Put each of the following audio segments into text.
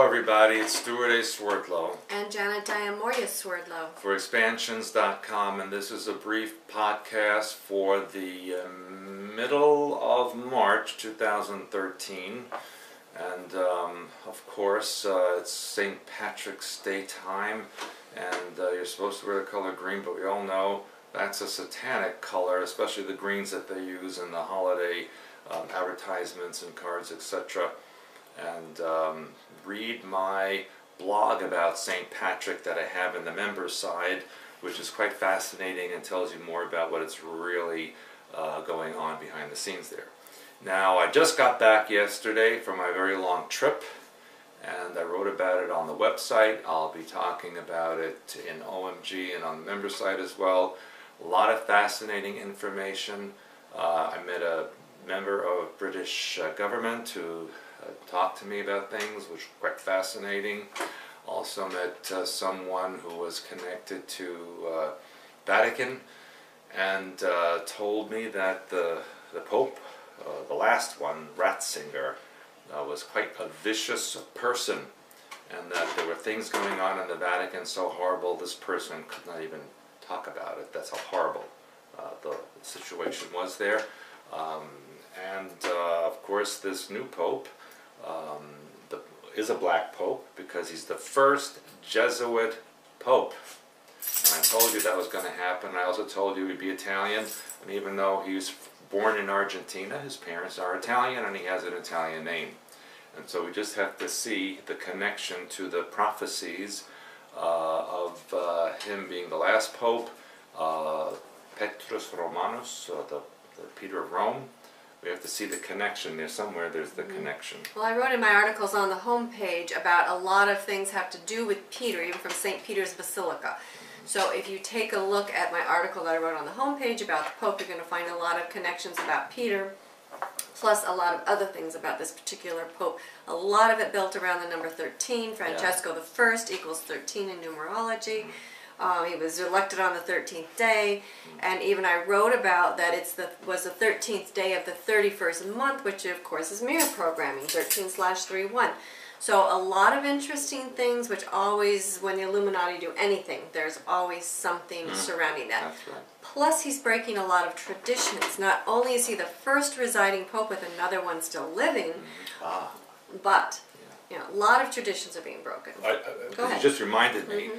everybody, it's Stuart A. Swerdlow and Janet Diamoria Swerdlow for Expansions.com, and this is a brief podcast for the middle of March 2013. And of course, it's St. Patrick's Day time, and you're supposed to wear the color green, but we all know that's a satanic color, especially the greens that they use in the holiday advertisements and cards, etc. And read my blog about St. Patrick that I have in the members side, which is quite fascinating and tells you more about what is really going on behind the scenes there. Now, I just got back yesterday from my very long trip, and I wrote about it on the website. I'll be talking about it in OMG and on the member site as well. A lot of fascinating information. I met a member of British government who talked to me about things, which was quite fascinating. Also met someone who was connected to Vatican, and told me that the Pope, the last one, Ratzinger, was quite a vicious person, and that there were things going on in the Vatican so horrible this person could not even talk about it. That's how horrible the situation was there. Of course, this new Pope is a black Pope because he's the first Jesuit Pope. And I told you that was going to happen. I also told you he'd be Italian, and even though he was born in Argentina, his parents are Italian, and he has an Italian name. And so we just have to see the connection to the prophecies of him being the last Pope, Petrus Romanus, the Peter of Rome. We have to see the connection there. Somewhere there's the connection. Well, I wrote in my articles on the homepage about a lot of things have to do with Peter, even from St. Peter's Basilica. So if you take a look at my article that I wrote on the homepage about the Pope, you're going to find a lot of connections about Peter, plus a lot of other things about this particular Pope. A lot of it built around the number 13. Francesco I equals 13 in numerology. He was elected on the 13th day, and even I wrote about that was the 13th day of the 31st month, which of course is mirror programming, 13/31. So a lot of interesting things, which always, when the Illuminati do anything, there's always something surrounding that. That's right. Plus, he's breaking a lot of traditions. Not only is he the first residing Pope with another one still living, but you know, a lot of traditions are being broken. Go ahead. You just reminded me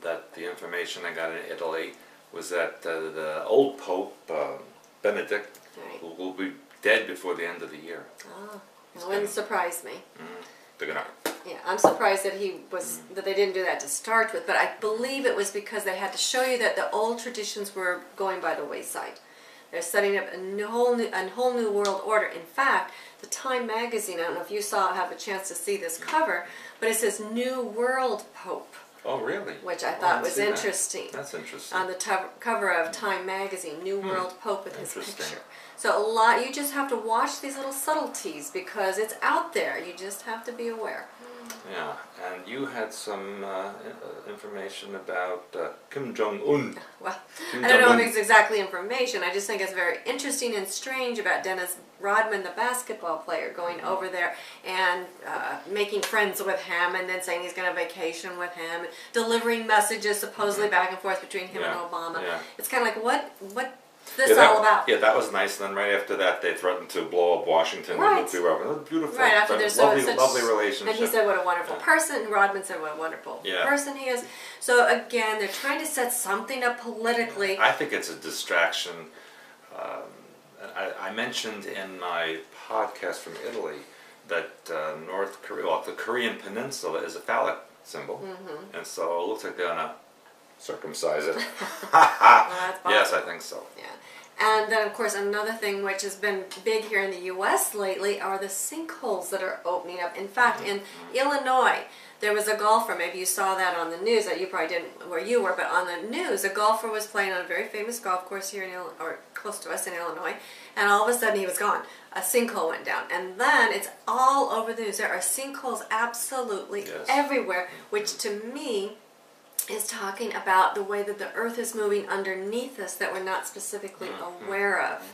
that the information I got in Italy was that the old Pope, Benedict, will be dead before the end of the year. Oh, that wouldn't surprise me. They're gonna. Yeah, I'm surprised that that they didn't do that to start with, but I believe it was because they had to show you that the old traditions were going by the wayside. They're setting up a whole new world order. In fact, the Time magazine, I don't know if you have a chance to see this cover, but it says New World Pope. Oh, really? Which I thought was interesting. That's interesting. On the cover of Time magazine, New World Pope with his picture. So you just have to watch these little subtleties because it's out there. You just have to be aware. Yeah, and you had some information about Kim Jong-un. Well, I don't know if it's exactly information. I just think it's very interesting and strange about Dennis Rodman, the basketball player, going over there and making friends with him, and then saying he's going to vacation with him, delivering messages supposedly back and forth between him and Obama. Yeah. It's kind of like, what's this all about? Yeah, that was nice. And then right after that, they threatened to blow up Washington with nuclear weapons. Beautiful. Right after there's lovely relationship. And he said, "What a wonderful person." And Rodman said, "What a wonderful person he is." So again, they're trying to set something up politically. I think it's a distraction. I mentioned in my podcast from Italy that North Korea, well, the Korean Peninsula, is a phallic symbol, and so it looks like they're gonna circumcise it. Yes, I think so. Yeah. And then, of course, another thing which has been big here in the U.S. lately are the sinkholes that are opening up. In fact, in Illinois, there was a golfer, maybe you saw that on the news, that you probably didn't where you were, but on the news, a golfer was playing on a very famous golf course here in or close to us in Illinois, and all of a sudden he was gone. A sinkhole went down. And then it's all over the news. There are sinkholes absolutely everywhere, which to me is talking about the way that the earth is moving underneath us that we're not specifically aware of.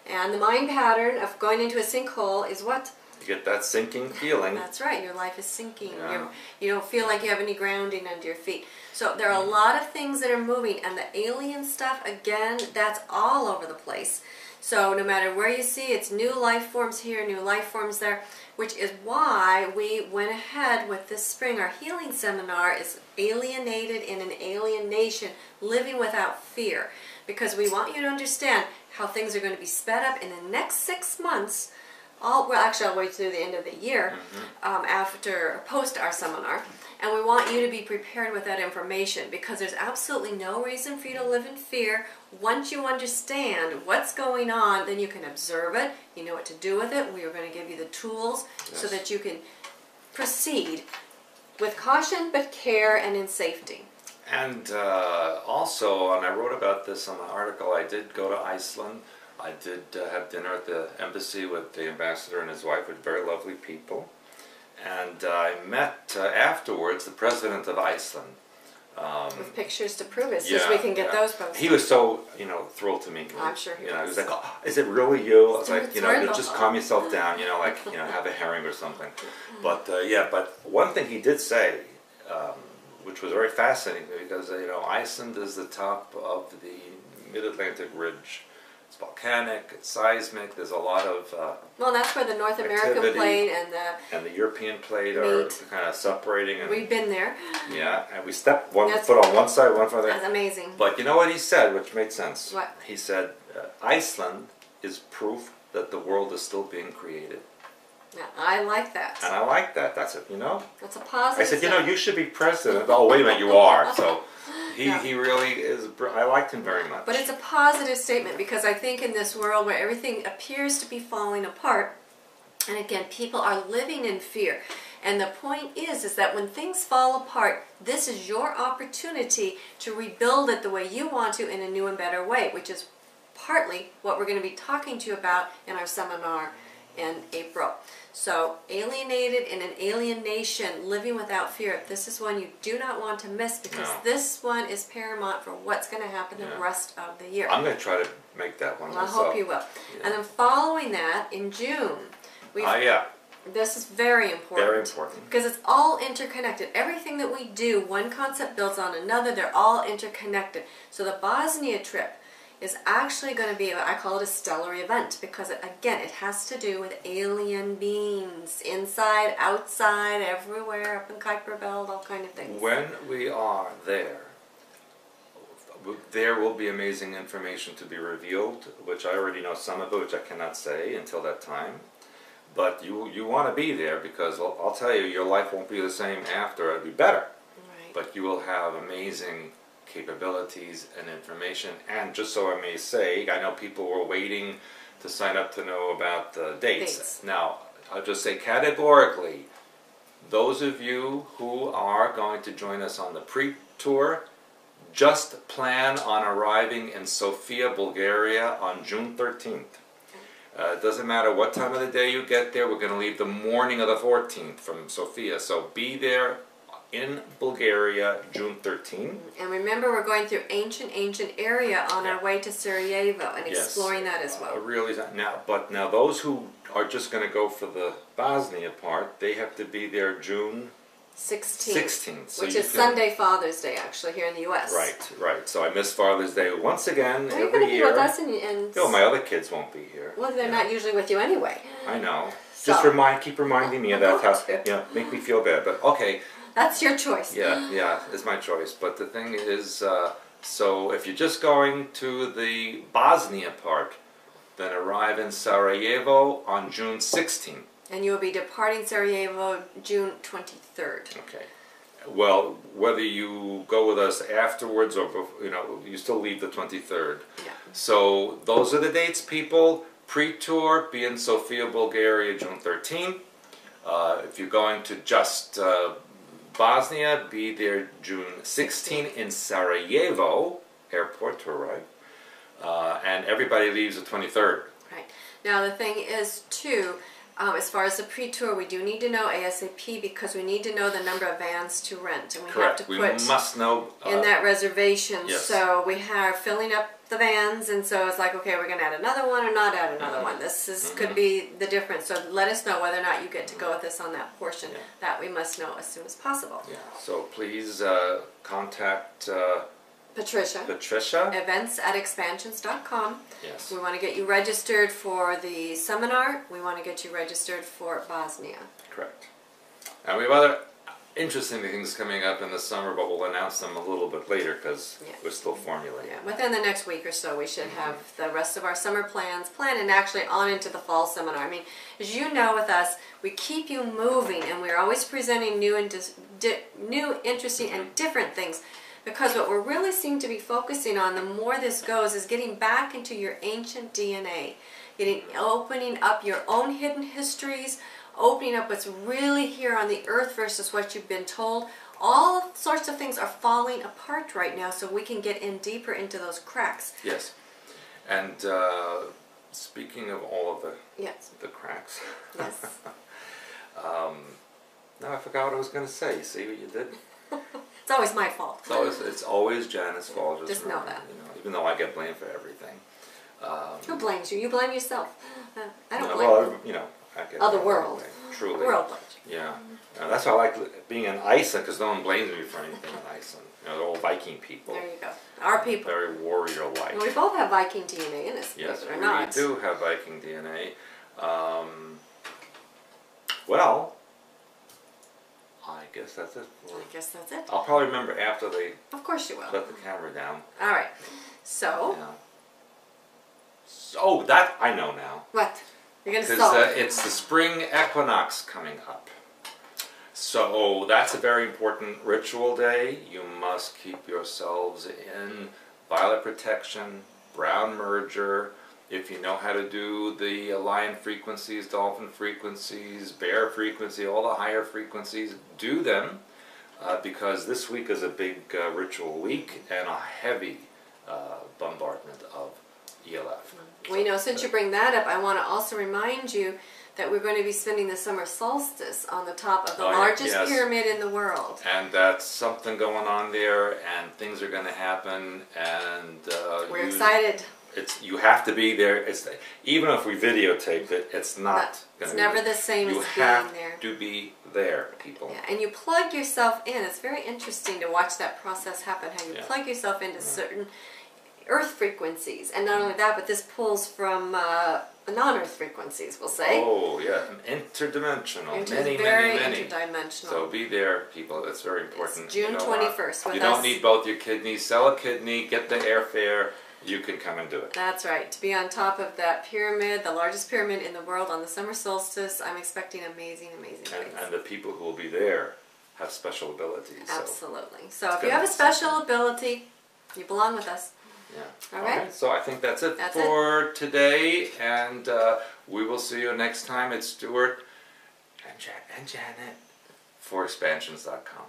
And the mind pattern of going into a sinkhole is what? You get that sinking feeling. That's right. Your life is sinking. Yeah. You don't feel like you have any grounding under your feet. So there are a lot of things that are moving, and the alien stuff, again, that's all over the place. So no matter where you see, it's new life forms here, new life forms there, which is why we went ahead with this spring. Our healing seminar is Alienated in an Alien Nation, Living Without Fear, because we want you to understand how things are going to be sped up in the next 6 months. Well, actually, all the way through the end of the year, post our seminar, and we want you to be prepared with that information, because there's absolutely no reason for you to live in fear. Once you understand what's going on, then you can observe it, you know what to do with it. We are going to give you the tools so that you can proceed with caution but care and in safety. And also, and I wrote about this in my article, I did go to Iceland. I did have dinner at the embassy with the ambassador and his wife, with very lovely people. And I met afterwards the president of Iceland. With pictures to prove it, so we can get those posted. He was so, thrilled to meet me. I'm sure he was. He was like, "Oh, is it really you?" I was like, It's just calm yourself down, like, have a herring or something. But, but one thing he did say, which was very fascinating, because, Iceland is the top of the Mid-Atlantic Ridge. It's volcanic, it's seismic, there's a lot of well, that's where the North American plate and the European plate are kind of separating. And, we've been there. Yeah, and we stepped one foot on one side, one foot on the other. That's amazing. But you know what he said, which made sense? What? He said, Iceland is proof that the world is still being created. Yeah, I like that. And I like that. That's it, That's a positive. I said, you should be president. Oh, wait a minute, you are. So he really is, I liked him very much. But it's a positive statement, because I think in this world where everything appears to be falling apart, and again, people are living in fear. And the point is that when things fall apart, this is your opportunity to rebuild it the way you want to, in a new and better way, which is partly what we're going to be talking to you about in our seminar in April. So, Alienated in an Alien Nation, Living Without Fear. This is one you do not want to miss, because this one is paramount for what's going to happen the rest of the year. I'm going to try to make that one myself. I hope you will. Yeah. And then following that, in June, this is very important. Very important. Because it's all interconnected. Everything that we do, one concept builds on another. They're all interconnected. So the Bosnia trip is actually going to be, I call it a stellar event, because again, it has to do with alien beings, inside, outside, everywhere, up in Kuiper Belt, all kind of things. When we are there will be amazing information to be revealed, which I already know some of it, which I cannot say until that time. But you want to be there, because I'll tell you, your life won't be the same after. It'll be better. Right. But you will have amazing capabilities and information. And just so I may say, I know people were waiting to sign up to know about the dates. Now, I'll just say categorically, those of you who are going to join us on the pre-tour, just plan on arriving in Sofia, Bulgaria on June 13th. It doesn't matter what time of the day you get there. We're going to leave the morning of the 14th from Sofia. So be there in Bulgaria, June 13th. And remember, we're going through ancient area on our way to Sarajevo and exploring that as well. Now those who are just going to go for the Bosnia part, they have to be there June 16th. So which is Sunday Father's Day, actually, here in the U.S. Right. So I miss Father's Day once again every year. You're going to be with us and my other kids won't be here. Well, they're not usually with you anyway. I know. So. Just keep reminding me of that. Make me feel bad. But okay. That's your choice. Yeah, it's my choice. But the thing is, so if you're just going to the Bosnia part, then arrive in Sarajevo on June 16th. And you will be departing Sarajevo June 23rd. Okay. Well, whether you go with us afterwards or, you still leave the 23rd. Yeah. So those are the dates, people. Pre-tour, be in Sofia, Bulgaria, June 13th. If you're going to just Bosnia, be there June 16th in Sarajevo airport to arrive. And everybody leaves the 23rd. Right. Now the thing is, too, as far as the pre-tour, we do need to know ASAP, because we need to know the number of vans to rent. And we have to put must know in that reservation. Yes. So we are filling up the vans, and so it's like, okay, we're going to add another one or not add another one. This is could be the difference. So let us know whether or not you get to go with us on that portion. That we must know as soon as possible. Yeah. So please contact Patricia. Events@expansions.com. Yes. We want to get you registered for the seminar. We want to get you registered for Bosnia. Correct. And we have other interesting things coming up in the summer, but we'll announce them a little bit later because we're still formulating. Yeah, within the next week or so, we should have the rest of our summer plans planned and actually on into the fall seminar. I mean, as you know with us, we keep you moving, and we're always presenting new and new, interesting, and different things. Because what we're really seem to be focusing on, the more this goes, is getting back into your ancient DNA, opening up your own hidden histories, opening up what's really here on the earth versus what you've been told. All sorts of things are falling apart right now, so we can get in deeper into those cracks. Yes. And speaking of all of the cracks. Yes. Now I forgot what I was going to say. See what you did? It's always my fault. It's always Janet's fault. Just know that. You know, even though I get blamed for everything. Who blames you? You blame yourself. I don't blame well, you know, I get the world. Truly. The world blames you. Yeah. That's why I like being in Iceland, because no one blames me for anything in Iceland. You know, they're all Viking people. There you go. Our people. Very warrior-like. Well, we both have Viking DNA in us, yes, believe it or not. we do have Viking DNA. Well, I guess that's it. I guess that's it. I'll probably remember after they Of course you will. shut the camera down. All right. So, Yeah. So that I know now. what? You're going to Because solve it's the spring equinox coming up. So that's a very important ritual day. You must keep yourselves in violet protection, brown merger. If you know how to do the lion frequencies, dolphin frequencies, bear frequency, all the higher frequencies, do them. Because this week is a big ritual week and a heavy bombardment of ELF. Well, you know, since you bring that up, I want to also remind you that we're going to be spending the summer solstice on the top of the largest pyramid in the world. And that's something going on there, and things are going to happen, and we're excited. You have to be there. Even if we videotape it, it's not going to be. It's never the same as being there. You have to be there, people. Yeah, and you plug yourself in. It's very interesting to watch that process happen, how you plug yourself into certain earth frequencies. And not only that, but this pulls from non-earth frequencies, we'll say. Oh, yeah. Interdimensional. Many, very many. interdimensional. So be there, people. That's very important. It's June 21st. You don't need both your kidneys. Sell a kidney, get the airfare. You can come and do it. That's right. To be on top of that pyramid, the largest pyramid in the world on the summer solstice, I'm expecting amazing, amazing things. And the people who will be there have special abilities. Absolutely. So if you have a special ability, you belong with us. Yeah. All right. So I think that's it for today, and we will see you next time. It's Stuart and Janet for expansions.com.